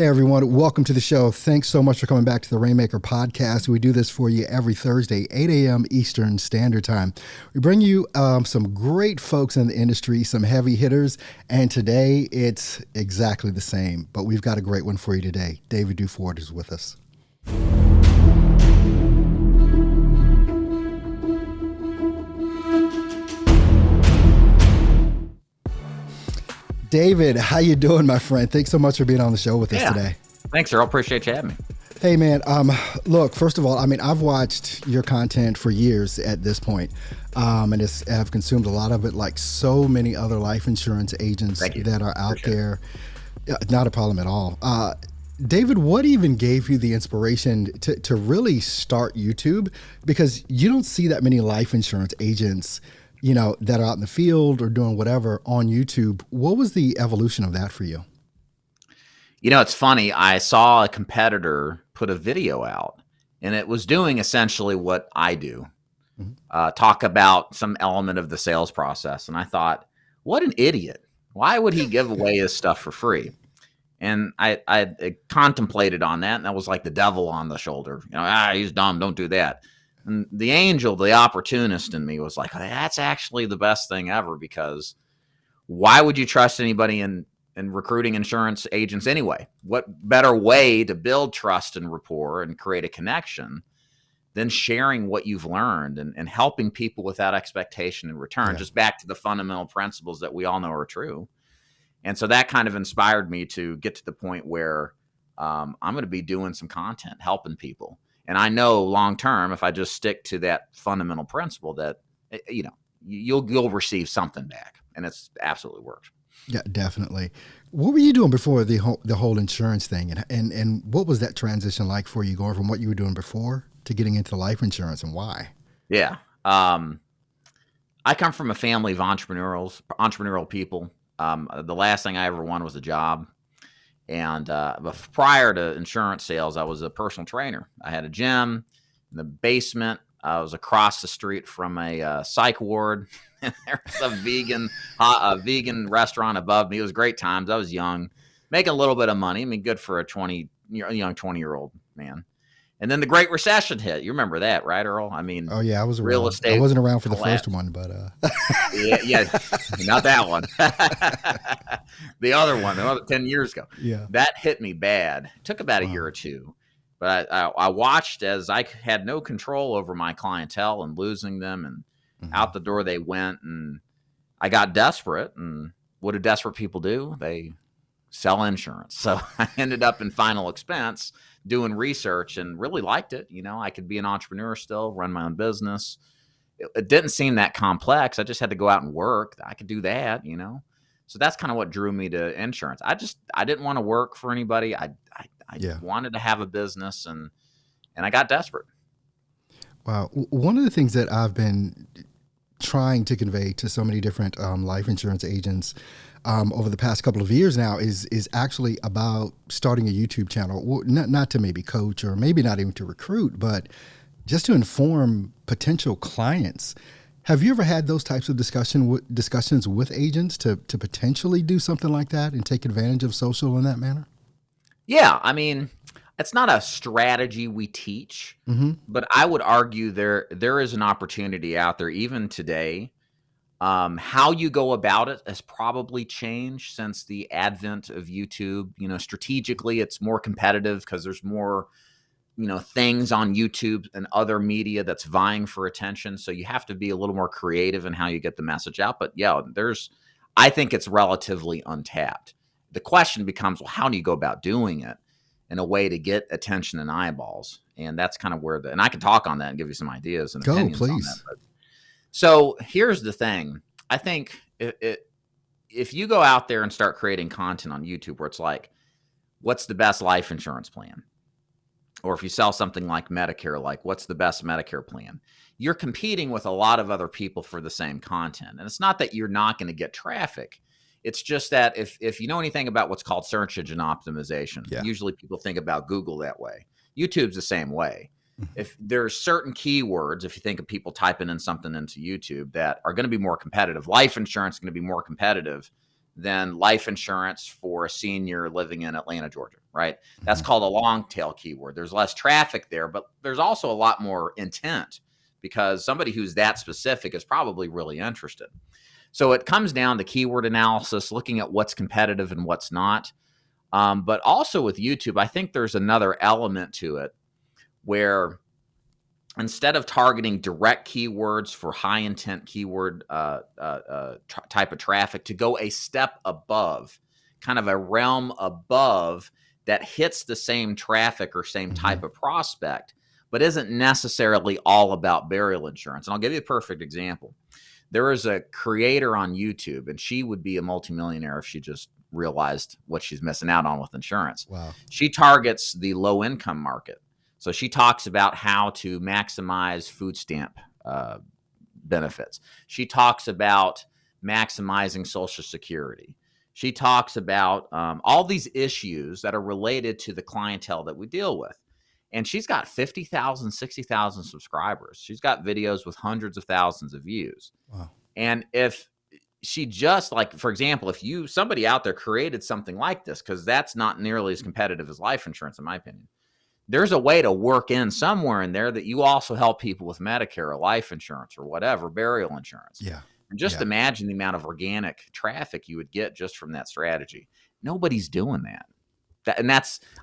Hey everyone, welcome to the show. Thanks so much for coming back to the Rainmaker podcast. We do this for you every Thursday, 8 a.m. Eastern Standard Time. We bring you some great folks in the industry, some heavy hitters, and today it's exactly the same, but we've got a great one for you today. David Duford is with us. David, how you doing, my friend? Thanks so much for being on the show with us today. Thanks, Earl. Appreciate you having me. Hey, man. Look, first of all, I've watched your content for years at this point, and I've consumed a lot of it, like so many other life insurance agents that are out there. Not a problem at all. David, what even gave you the inspiration to really start YouTube? Because you don't see that many life insurance agents that are out in the field or doing whatever on YouTube. What was the evolution of that for you? It's funny. I saw a competitor put a video out, and it was doing essentially what I do, talk about some element of the sales process. And I thought, what an idiot. Why would he give away his stuff for free? And I contemplated on that, and that was like the devil on the shoulder. He's dumb. Don't do that. And the angel, the opportunist in me was like, that's actually the best thing ever, because why would you trust anybody in recruiting insurance agents anyway? What better way to build trust and rapport and create a connection than sharing what you've learned and helping people without expectation in return, just back to the fundamental principles that we all know are true. And so that kind of inspired me to get to the point where I'm going to be doing some content, helping people. And I know long term, if I just stick to that fundamental principle, that you'll receive something back, and it's absolutely worked. Yeah, definitely. What were you doing before the whole insurance thing, and what was that transition like for you, going from what you were doing before to getting into life insurance, and why? Yeah, I come from a family of entrepreneurial people. The last thing I ever wanted was a job. And prior to insurance sales, I was a personal trainer. I had a gym in the basement. I was across the street from a psych ward. And there was a vegan restaurant above me. It was great times. I was young, making a little bit of money. Good for a young 20-year-old man. And then the Great Recession hit. You remember that, right, Earl? Oh yeah, I was around. Real estate. I wasn't around for the first one, but yeah, not that one. The other one, another 10 years ago. Yeah, that hit me bad. It took about a year or two, but I watched as I had no control over my clientele and losing them, and out the door they went. And I got desperate. And what do desperate people do? They sell insurance. So I ended up in final expense doing research, and really liked it. I could be an entrepreneur still, run my own business. It didn't seem that complex. I just had to go out and work. I could do that, So that's kind of what drew me to insurance. I didn't want to work for anybody. I wanted to have a business, and I got desperate. Wow. One of the things that I've been trying to convey to so many different life insurance agents over the past couple of years now is actually about starting a YouTube channel, not to maybe coach, or maybe not even to recruit, but just to inform potential clients. Have you ever had those types of discussions with agents to potentially do something like that and take advantage of social in that manner? Yeah. It's not a strategy we teach, but I would argue there is an opportunity out there even today. How you go about it has probably changed since the advent of YouTube. Strategically, it's more competitive because there's more, things on YouTube and other media that's vying for attention. So you have to be a little more creative in how you get the message out. But yeah, I think it's relatively untapped. The question becomes, well, how do you go about doing it in a way to get attention and eyeballs? And that's kind of where and I can talk on that and give you some ideas and opinions on that. But, so here's the thing. I think if you go out there and start creating content on YouTube where it's like, what's the best life insurance plan? Or if you sell something like Medicare, like what's the best Medicare plan? You're competing with a lot of other people for the same content. And it's not that you're not going to get traffic. It's just that if you know anything about what's called search engine optimization, usually people think about Google that way. YouTube's the same way. If there's certain keywords, if you think of people typing in something into YouTube that are going to be more competitive, life insurance is going to be more competitive than life insurance for a senior living in Atlanta, Georgia, right? That's called a long tail keyword. There's less traffic there, but there's also a lot more intent because somebody who's that specific is probably really interested. So it comes down to keyword analysis, looking at what's competitive and what's not. But also with YouTube, I think there's another element to it where instead of targeting direct keywords for high intent keyword type of traffic, to go a step above, kind of a realm above that hits the same traffic or same type of prospect, but isn't necessarily all about burial insurance. And I'll give you a perfect example. There is a creator on YouTube, and she would be a multimillionaire if she just realized what she's missing out on with insurance. Wow. She targets the low income market. So she talks about how to maximize food stamp benefits. She talks about maximizing Social Security. She talks about all these issues that are related to the clientele that we deal with. And she's got 50,000, 60,000 subscribers. She's got videos with hundreds of thousands of views. Wow. And if she just, like, for example, if somebody out there created something like this, because that's not nearly as competitive as life insurance, in my opinion, there's a way to work in somewhere in there that you also help people with Medicare or life insurance or whatever, burial insurance. Yeah. And just imagine the amount of organic traffic you would get just from that strategy. Nobody's doing that.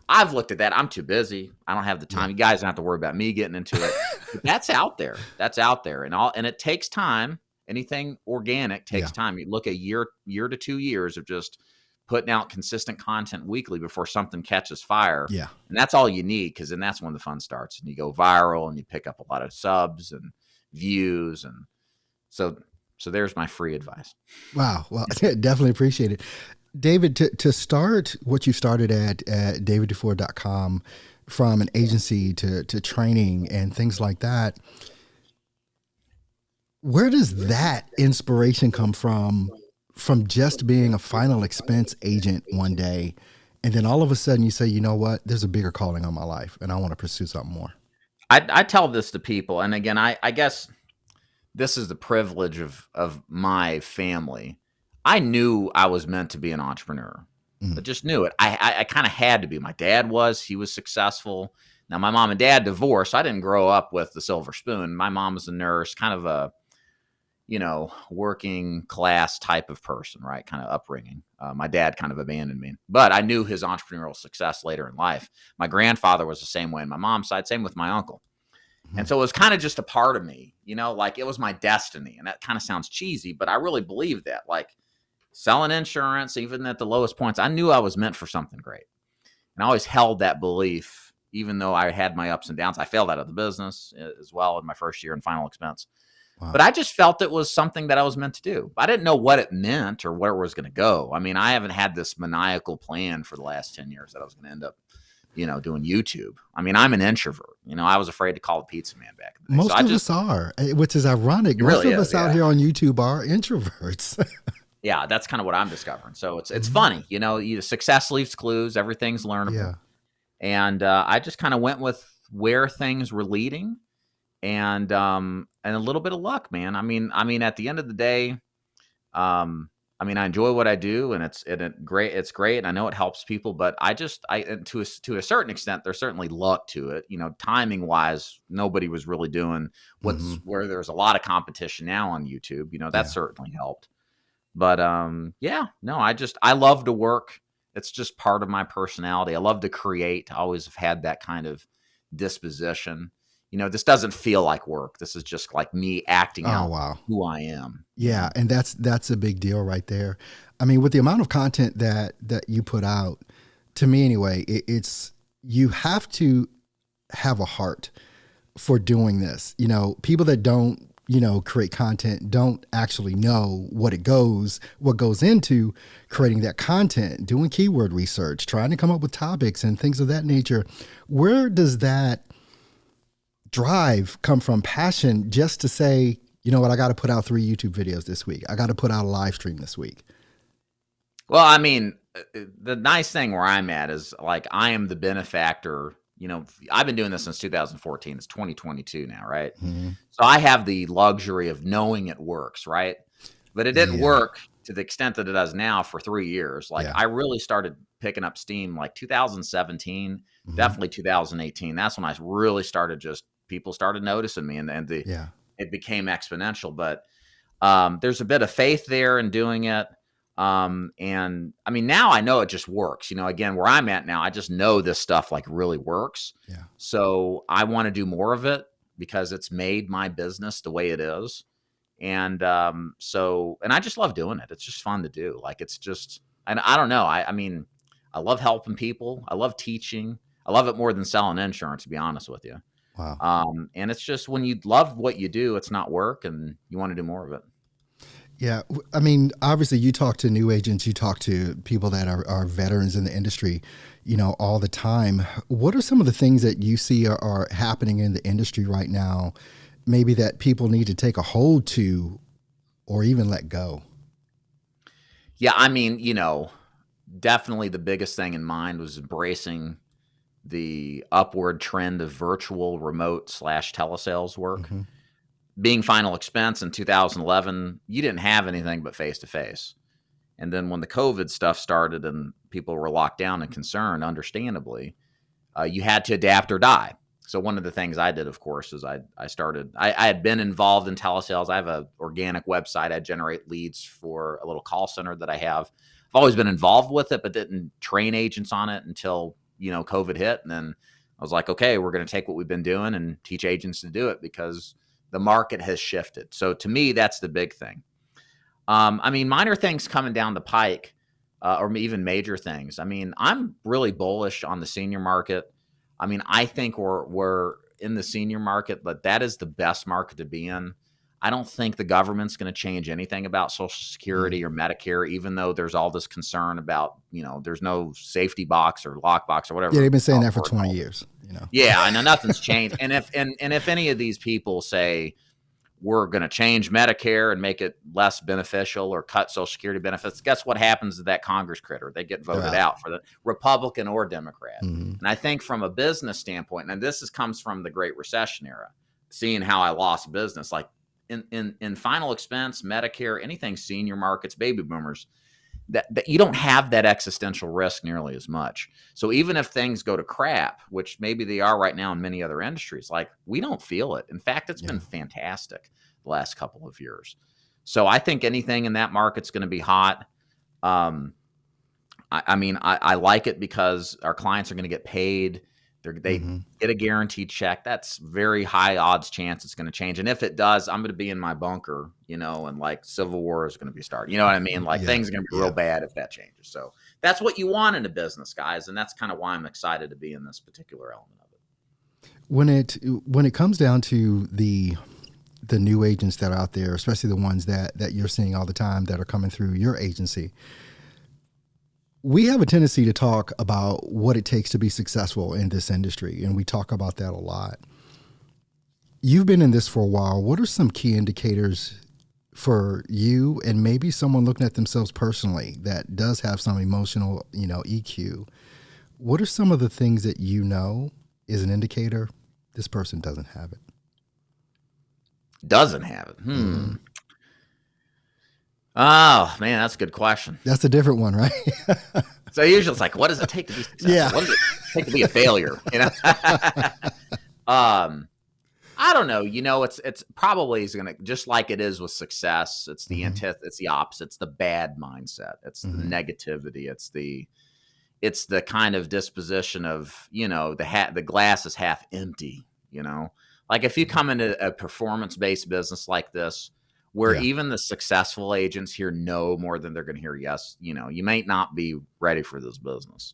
I've looked at that. I'm too busy. I don't have the time. You guys don't have to worry about me getting into it. But that's out there. That's out there. And it takes time. Anything organic takes time. You look a year to 2 years of just putting out consistent content weekly before something catches fire. Yeah. And that's all you need, because then that's when the fun starts and you go viral and you pick up a lot of subs and views. And so there's my free advice. Wow. Well, definitely appreciate it. David, to start what you started at davidduford.com, from an agency to training and things like that, where does that inspiration come from just being a final expense agent one day, and then all of a sudden you say, you know what, there's a bigger calling on my life and I want to pursue something more? I tell this to people, and again, I guess this is the privilege of my family. I knew I was meant to be an entrepreneur. I just knew it. I kind of had to be. My dad he was successful. Now, my mom and dad divorced. So I didn't grow up with the silver spoon. My mom was a nurse, kind of a, working class type of person, right? Kind of upbringing. My dad kind of abandoned me, but I knew his entrepreneurial success later in life. My grandfather was the same way on my mom's side, same with my uncle. And so it was kind of just a part of me, like it was my destiny. And that kind of sounds cheesy, but I really believe that. Like, selling insurance, even at the lowest points, I knew I was meant for something great. And I always held that belief, even though I had my ups and downs. I failed out of the business as well in my first year in final expense. Wow. But I just felt it was something that I was meant to do. I didn't know what it meant or where it was going to go. I mean, I haven't had this maniacal plan for the last 10 years that I was going to end up, doing YouTube. I mean, I'm an introvert. I was afraid to call a pizza man back in the day. Most of us are, which is ironic. Most of us out here on YouTube are introverts. Yeah, that's kind of what I'm discovering. So it's funny, success leaves clues. Everything's learnable. Yeah. And I just kind of went with where things were leading, and a little bit of luck, man. I mean, at the end of the day, I enjoy what I do, and it's great. It's great, and I know it helps people. But to a certain extent, there's certainly luck to it. Timing wise, nobody was really doing where there's a lot of competition now on YouTube. That certainly helped. But I love to work. It's just part of my personality. I love to create. I always have had that kind of disposition. This doesn't feel like work. This is just like me acting out who I am. Yeah, and that's a big deal right there. I mean, with the amount of content that you put out, to me anyway, it's you have to have a heart for doing this. People that don't create content don't actually know what goes into creating that content, doing keyword research, trying to come up with topics and things of that nature. Where does that drive come from? Passion, just to say, you know what, I got to put out 3 YouTube videos this week. I got to put out a live stream this week. Well, I mean, the nice thing where I'm at is, like, I am the benefactor. I've been doing this since 2014. It's 2022 now, right? Mm-hmm. So I have the luxury of knowing it works, right? But it didn't work to the extent that it does now for 3 years. Like, Yeah. I really started picking up steam like 2017, Hmm. definitely 2018. That's when I really started, just people started noticing me, and Yeah. it became exponential. But there's a bit of faith there in doing it. And I mean, now I know it just works. Again, where I'm at now, I just know this stuff like really works. Yeah. So I want to do more of it because it's made my business the way it is. And and I just love doing it. It's just fun to do. Like, it's just, and I don't know. I mean, I love helping people. I love teaching. I love it more than selling insurance, to be honest with you. Wow. And it's just, when you love what you do, it's not work, and you want to do more of it. Yeah. I mean, obviously you talk to new agents, you talk to people that are veterans in the industry, all the time. What are some of the things that you see are happening in the industry right now, maybe that people need to take a hold to or even let go? Yeah. I mean, definitely the biggest thing in mind was embracing the upward trend of virtual, remote / telesales work. Hmm. Being final expense in 2011, you didn't have anything but face to face. And then when the COVID stuff started and people were locked down and concerned, understandably, you had to adapt or die. So one of the things I did, of course, is I had been involved in telesales. I have an organic website. I generate leads for a little call center that I have. I've always been involved with it, but didn't train agents on it until, COVID hit. And then I was like, okay, we're going to take what we've been doing and teach agents to do it, because the market has shifted. So to me, that's the big thing. I mean, minor things coming down the pike, or even major things. I mean, I'm really bullish on the senior market. I mean, I think we're in the senior market, but that is the best market to be in. I don't think the government's going to change anything about Social Mm. Security or Medicare, even though there's all this concern about, there's no safety box or lockbox or Yeah, whatever they've been saying that for word 20 calls it. years. Yeah, I know nothing's changed. And if any of these people say we're going to change Medicare and make it less beneficial or cut Social Security benefits, guess what happens to that Congress critter? They get They're voted out. out, for the Republican or Democrat. Hmm. And I think from a business standpoint, and comes from the Great Recession era, seeing how I lost business, like in final expense, Medicare, anything senior markets, baby boomers, that you don't have that existential risk nearly as much. So even if things go to crap, which maybe they are right now in many other industries, like, we don't feel it. In fact, it's Yeah. been fantastic the last couple of years. So I think anything in that market's going to be hot. Um, I mean, I like it because our clients are going to get paid. They Hmm. get a guaranteed check. That's very high odds chance it's going to change. And if it does, I'm going to be in my bunker, and like civil war is going to be starting. You know what I mean? Like, Yeah. things are going to be Yeah. real bad if that changes. So that's what you want in a business, guys. And that's kind of why I'm excited to be in this particular element of it. When it comes down to the new agents that are out there, especially the ones that you're seeing all the time that are coming through your agency, we have a tendency to talk about what it takes to be successful in this industry, and we talk about that a lot. You've been in this for a while. What are some key indicators for you and maybe someone looking at themselves personally that does have some emotional, EQ? What are some of the things that is an indicator this person doesn't have it? Doesn't have it. Mm-hmm. Oh man, that's a good question. That's a different one, right? So usually it's like, what does it take to be successful? Yeah. What does it take to be a failure? I don't know. It's probably is gonna, just like it is with success. It's the it's the opposite. It's the bad mindset. It's the negativity. It's the kind of disposition of, the glass is half empty. Like, if you come into a performance based business like this, where Yeah. even the successful agents hear no more than they're going to hear yes, you may not be ready for this business.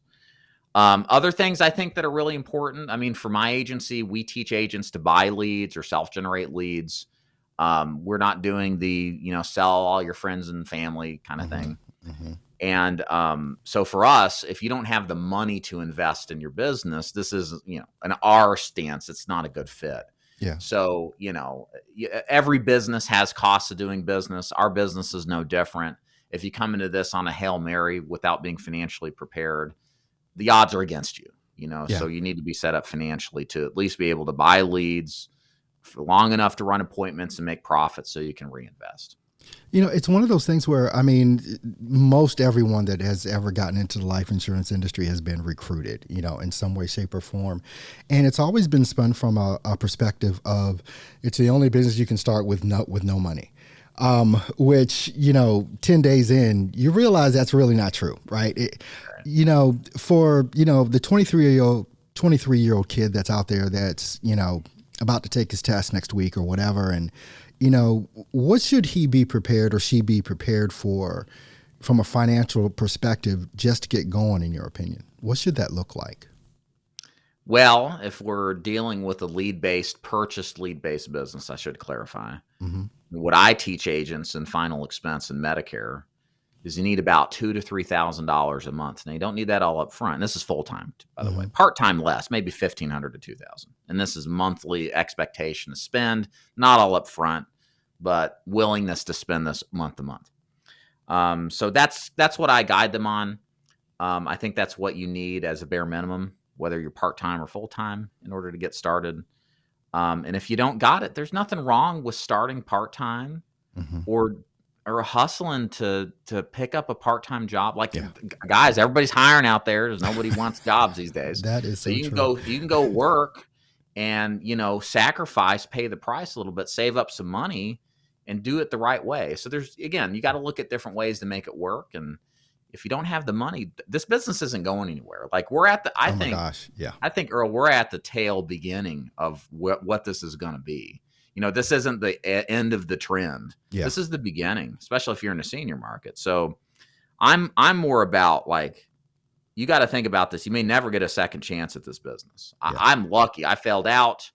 Other things I think that are really important. I mean, for my agency, we teach agents to buy leads or self-generate leads. We're not doing the, sell all your friends and family kind of thing. Mm-hmm. And so for us, if you don't have the money to invest in your business, this is, an R stance. It's not a good fit. Yeah. So, every business has costs of doing business. Our business is no different. If you come into this on a Hail Mary without being financially prepared, the odds are against you, Yeah. So you need to be set up financially to at least be able to buy leads for long enough to run appointments and make profits so you can reinvest. It's one of those things where, I mean, most everyone that has ever gotten into the life insurance industry has been recruited, in some way, shape, or form. And it's always been spun from a perspective of it's the only business you can start with no money. Which, 10 days in, you realize that's really not true, right? For, the 23-year-old kid that's out there that's, about to take his test next week or whatever. And, what should he be prepared or she be prepared for from a financial perspective just to get going, in your opinion? What should that look like? Well, if we're dealing with a purchased lead-based business, I should clarify. Mm-hmm. What I teach agents in final expense and Medicare is you need about $2,000 to $3,000 a month. Now, you don't need that all up front. And this is full-time, by the way. Part-time less, maybe $1,500 to $2,000. And this is monthly expectation to spend, not all up front, but willingness to spend this month to month. So that's what I guide them on. I think that's what you need as a bare minimum, whether you're part-time or full-time, in order to get started. And if you don't got it, there's nothing wrong with starting part-time or hustling to pick up a part-time job. Like, guys, everybody's hiring out there. There's nobody wants jobs these days. That is so you can true. you can go work and, sacrifice, pay the price a little bit, save up some money and do it the right way. So you got to look at different ways to make it work. And if you don't have the money, this business isn't going anywhere. Like, we're at the, I think, Earl, we're at the tail beginning of what this is going to be. This isn't the end of the trend. Yeah. This is the beginning, especially if you're in a senior market. So I'm more about, like, you got to think about this. You may never get a second chance at this business. Yeah. I'm lucky. I failed out.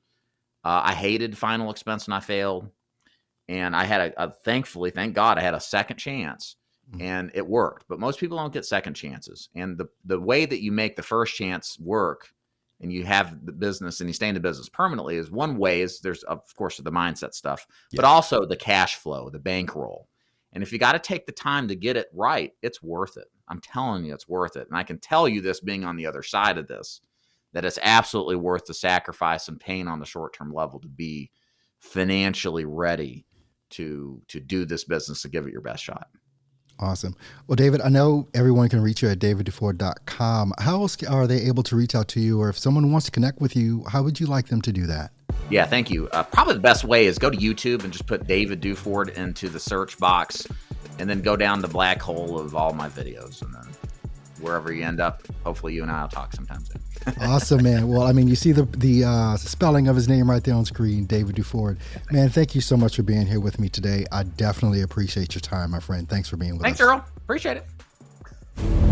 I hated final expense and I failed. And I had thankfully, thank God, I had a second chance. And it worked. But most people don't get second chances. And the way that you make the first chance work and you have the business and you stay in the business permanently is one way. There's, of course, the mindset stuff, but also the cash flow, the bankroll. And if you got to take the time to get it right, it's worth it. I'm telling you, it's worth it. And I can tell you this, being on the other side of this, that it's absolutely worth the sacrifice and pain on the short-term level to be financially ready to do this business, to give it your best shot. Awesome. Well, David, I know everyone can reach you at davidduford.com. How else are they able to reach out to you? Or if someone wants to connect with you, how would you like them to do that? Yeah, thank you. Probably the best way is go to YouTube and just put David Duford into the search box and then go down the black hole of all my videos. And then wherever you end up, hopefully you and I will talk sometime soon. Awesome, man. Well, I mean, you see the spelling of his name right there on screen, David Duford. Man, thank you so much for being here with me today. I definitely appreciate your time, my friend. Thanks for being with us. Thanks, Earl. Appreciate it.